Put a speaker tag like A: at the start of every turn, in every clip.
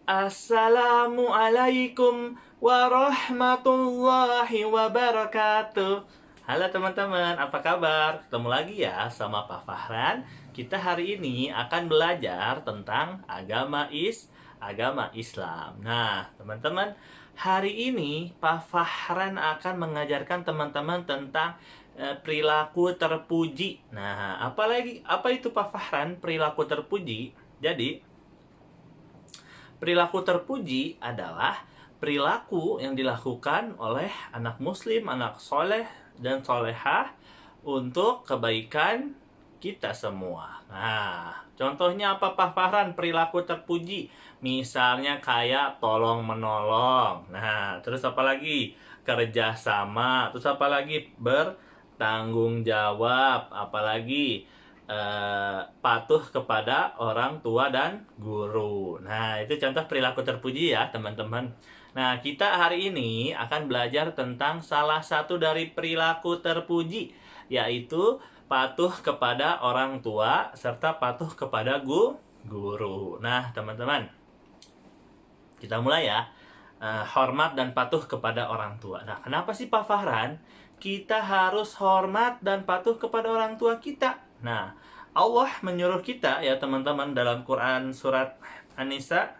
A: Assalamualaikum warahmatullahi wabarakatuh. Halo teman-teman, apa kabar? Ketemu lagi ya sama Pak Fahran. Kita hari ini akan belajar tentang agama Islam. Nah, teman-teman, hari ini Pak Fahran akan mengajarkan teman-teman tentang perilaku terpuji. Nah, apa itu Pak Fahran perilaku terpuji? Jadi, perilaku terpuji adalah perilaku yang dilakukan oleh anak muslim, anak soleh, dan solehah untuk kebaikan kita semua. Nah, contohnya apa Pak Fahran perilaku terpuji? Misalnya kayak tolong menolong. Nah, terus apa lagi? Kerjasama. Terus apa lagi? Bertanggung jawab. Apalagi patuh kepada orang tua dan guru. Nah, itu contoh perilaku terpuji ya, teman-teman. Nah, kita hari ini akan belajar tentang salah satu dari perilaku terpuji, yaitu patuh kepada orang tua serta patuh kepada guru. Nah, teman-teman, kita mulai ya. Hormat dan patuh kepada orang tua. Nah, kenapa sih Pak Fahran kita harus hormat dan patuh kepada orang tua kita? Nah, Allah menyuruh kita ya teman-teman dalam Quran surat An-Nisa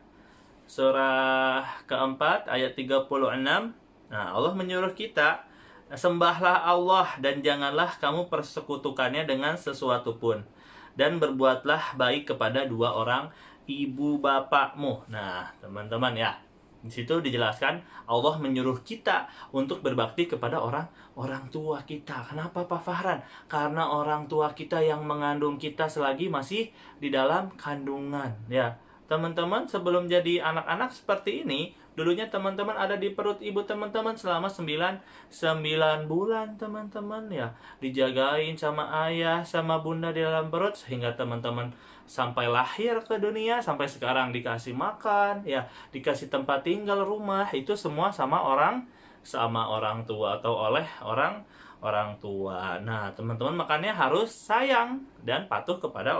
A: surah keempat ayat 36. Nah, Allah menyuruh kita sembahlah Allah dan janganlah kamu persekutukannya dengan sesuatu pun, dan berbuatlah baik kepada dua orang ibu bapakmu. Nah, teman-teman ya, di situ dijelaskan Allah menyuruh kita untuk berbakti kepada orang tua kita. Kenapa Pak Fahran? Karena orang tua kita yang mengandung kita selagi masih di dalam kandungan ya. Teman-teman, sebelum jadi anak-anak seperti ini, dulunya teman-teman ada di perut ibu teman-teman selama 9 bulan teman-teman ya. Dijagain sama ayah, sama bunda di dalam perut sehingga teman-teman sampai lahir ke dunia, sampai sekarang dikasih makan ya, dikasih tempat tinggal, rumah, itu semua sama orang tua atau oleh orang tua. Nah, teman-teman makanya harus sayang dan patuh kepada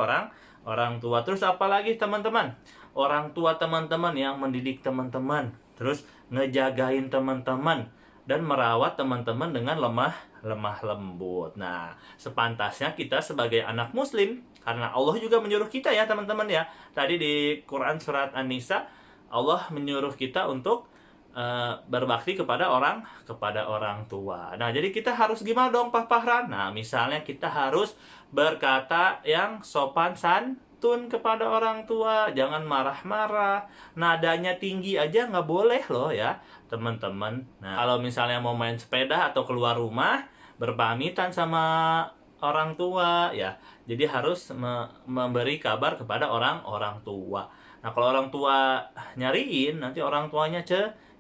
A: orang tua. Terus apalagi teman-teman? Orang tua teman-teman yang mendidik teman-teman, terus ngejagain teman-teman dan merawat teman-teman dengan lemah lembut. Nah, sepantasnya kita sebagai anak muslim, karena Allah juga menyuruh kita ya teman-teman ya. Tadi di Quran surat An-Nisa Allah menyuruh kita untuk berbakti kepada orang tua. Nah, jadi kita harus gimana dong Pak Fahran? Nah, misalnya kita harus berkata yang sopan santun kepada orang tua, jangan marah-marah, nadanya tinggi aja nggak boleh loh ya teman-teman. Nah, kalau misalnya mau main sepeda atau keluar rumah, berpamitan sama orang tua ya, jadi harus memberi kabar kepada orang tua. Nah, kalau orang tua nyariin, nanti orang tuanya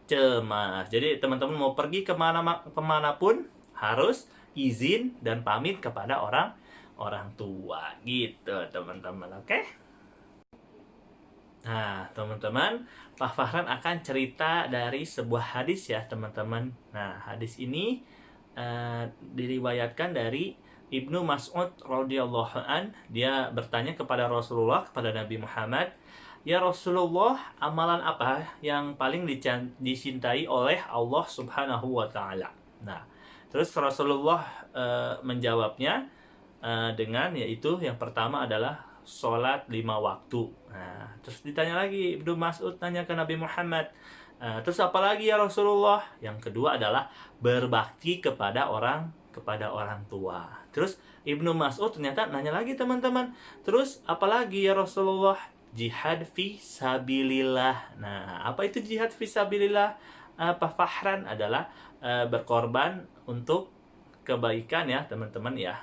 A: cemas. Jadi teman-teman mau pergi kemanapun harus izin dan pamit kepada orang tua gitu teman-teman. Oke? Nah, teman-teman, Pak Fahran akan cerita dari sebuah hadis ya teman-teman. Nah, hadis ini diriwayatkan dari Ibnu Mas'ud radhiyallahu an. Dia bertanya kepada Rasulullah, kepada Nabi Muhammad, "Ya Rasulullah, amalan apa yang paling dicintai oleh Allah Subhanahu wa taala?" Nah, terus Rasulullah menjawabnya dengan yaitu yang pertama adalah sholat 5 waktu. Nah, terus ditanya lagi, Ibnu Mas'ud tanya ke Nabi Muhammad, terus apa lagi ya Rasulullah? Yang kedua adalah berbakti kepada orang tua. Terus Ibnu Mas'ud ternyata nanya lagi teman-teman, terus apalagi ya Rasulullah? Jihad fi sabilillah. Nah, apa itu jihad fi sabilillah? Pak Fahran adalah berkorban untuk kebaikan ya teman-teman ya,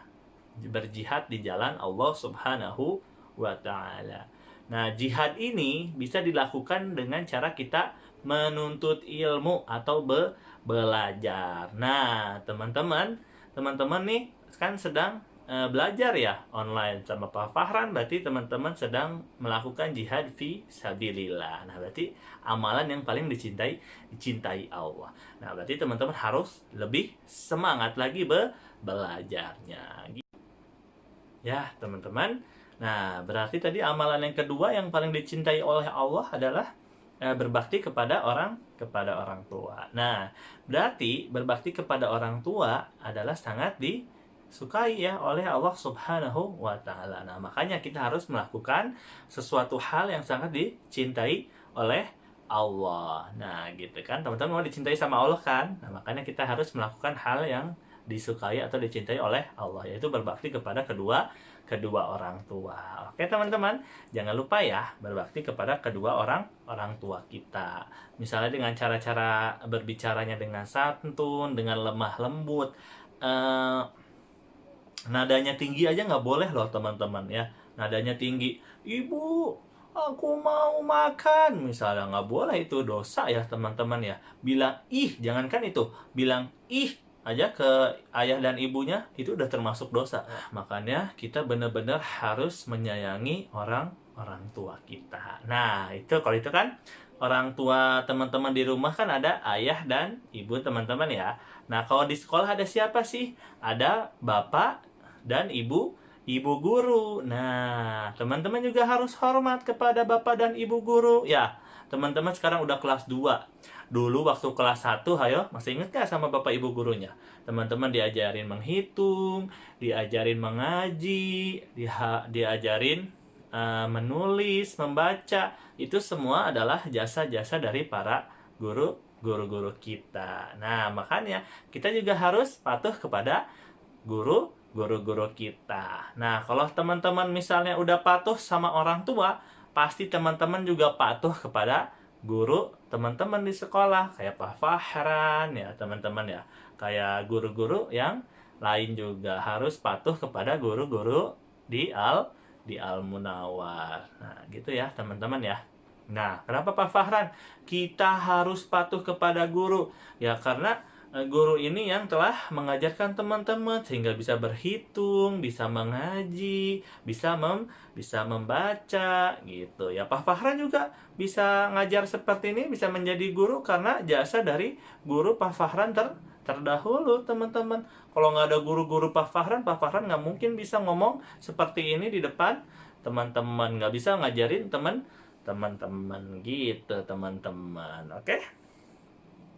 A: berjihad di jalan Allah Subhanahu wa taala. Nah, jihad ini bisa dilakukan dengan cara kita menuntut ilmu atau belajar. Nah, teman-teman nih kan sedang belajar ya online sama Pak Fahran, berarti teman-teman sedang melakukan jihad fi sabilillah. Nah, berarti amalan yang paling dicintai Allah. Nah, berarti teman-teman harus lebih semangat lagi belajarnya. Ya, teman-teman. Nah, berarti tadi amalan yang kedua yang paling dicintai oleh Allah adalah berbakti kepada orang tua. Nah, berarti berbakti kepada orang tua adalah sangat disukai ya oleh Allah Subhanahu wa taala. Nah, makanya kita harus melakukan sesuatu hal yang sangat dicintai oleh Allah. Nah, gitu kan. Teman-teman mau dicintai sama Allah kan? Nah, makanya kita harus melakukan hal yang disukai atau dicintai oleh Allah, yaitu berbakti kepada kedua orang tua. Oke teman-teman, jangan lupa ya berbakti kepada kedua orang tua kita. Misalnya dengan cara-cara berbicaranya dengan santun, dengan lemah lembut. Nadanya tinggi aja nggak boleh loh teman-teman ya. Nadanya tinggi, ibu aku mau makan, misalnya nggak boleh, itu dosa ya teman-teman ya. Bilang ih, jangankan itu, bilang ih aja ke ayah dan ibunya itu udah termasuk dosa. Makanya kita benar-benar harus menyayangi orang tua kita. Nah, itu kalau itu kan orang tua teman-teman di rumah kan ada ayah dan ibu teman-teman ya. Nah, kalau di sekolah ada siapa sih? Ada bapak dan ibu guru. Nah, teman-teman juga harus hormat kepada bapak dan ibu guru. Ya, teman-teman sekarang udah kelas 2. Dulu waktu kelas 1, ayo, masih ingat gak sama bapak ibu gurunya? Teman-teman diajarin menghitung, diajarin mengaji, diajarin menulis, membaca. Itu semua adalah jasa-jasa dari para guru-guru kita. Nah, makanya kita juga harus patuh kepada guru-guru kita. Nah, kalau teman-teman misalnya udah patuh sama orang tua, pasti teman-teman juga patuh kepada guru teman-teman di sekolah, kayak Pak Fahran ya teman-teman ya, kayak guru-guru yang lain juga harus patuh kepada guru-guru di Al-Munawwar. Nah, gitu ya teman-teman ya. Nah, kenapa Pak Fahran kita harus patuh kepada guru? Ya karena guru ini yang telah mengajarkan teman-teman sehingga bisa berhitung, bisa mengaji, bisa membaca gitu. Ya Pak Fahran juga bisa ngajar seperti ini, bisa menjadi guru karena jasa dari guru Pak Fahran terdahulu teman-teman. Kalau nggak ada guru-guru Pak Fahran nggak mungkin bisa ngomong seperti ini di depan teman-teman, nggak bisa ngajarin teman-teman gitu teman-teman. Oke?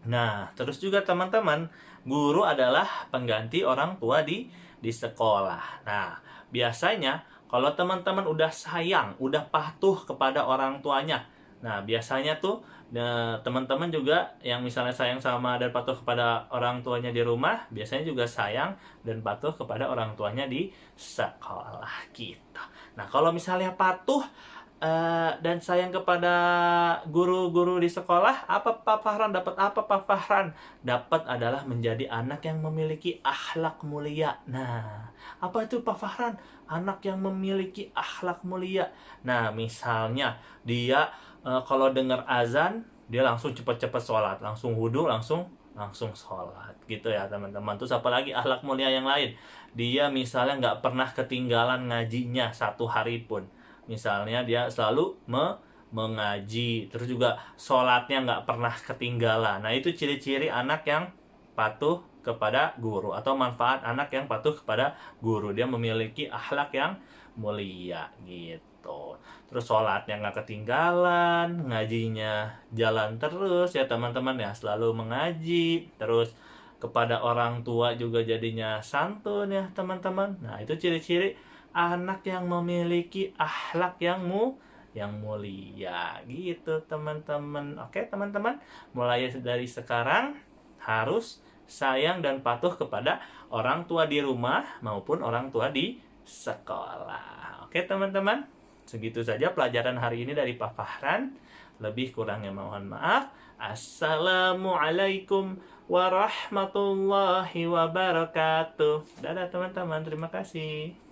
A: Nah, terus juga teman-teman, guru adalah pengganti orang tua di sekolah. Nah, biasanya kalau teman-teman udah sayang, udah patuh kepada orang tuanya, nah biasanya tuh teman-teman juga yang misalnya sayang sama dan patuh kepada orang tuanya di rumah, biasanya juga sayang dan patuh kepada orang tuanya di sekolah gitu. Nah, kalau misalnya patuh dan sayang kepada guru-guru di sekolah, apa Pak Fahran dapat? Apa Pak Fahran dapat adalah menjadi anak yang memiliki akhlak mulia. Nah, apa itu Pak Fahran? Anak yang memiliki akhlak mulia. Nah, misalnya dia kalau dengar azan, dia langsung cepat-cepat sholat, langsung wudhu, langsung sholat gitu ya teman-teman. Terus apalagi akhlak mulia yang lain? Dia misalnya nggak pernah ketinggalan ngajinya satu hari pun. Misalnya dia selalu mengaji, terus juga sholatnya nggak pernah ketinggalan. Nah, itu ciri-ciri anak yang patuh kepada guru, atau manfaat anak yang patuh kepada guru. Dia memiliki akhlak yang mulia gitu. Terus sholatnya nggak ketinggalan, ngajinya jalan terus ya teman-teman ya, selalu mengaji. Terus kepada orang tua juga jadinya santun ya teman-teman. Nah, itu ciri-ciri anak yang memiliki akhlak yang mulia gitu teman-teman. Oke teman-teman, mulai dari sekarang harus sayang dan patuh kepada orang tua di rumah maupun orang tua di sekolah. Oke teman-teman, segitu saja pelajaran hari ini dari Pak Fahran. Lebih kurangnya mohon maaf. Assalamualaikum warahmatullahi wabarakatuh. Dadah teman-teman, terima kasih.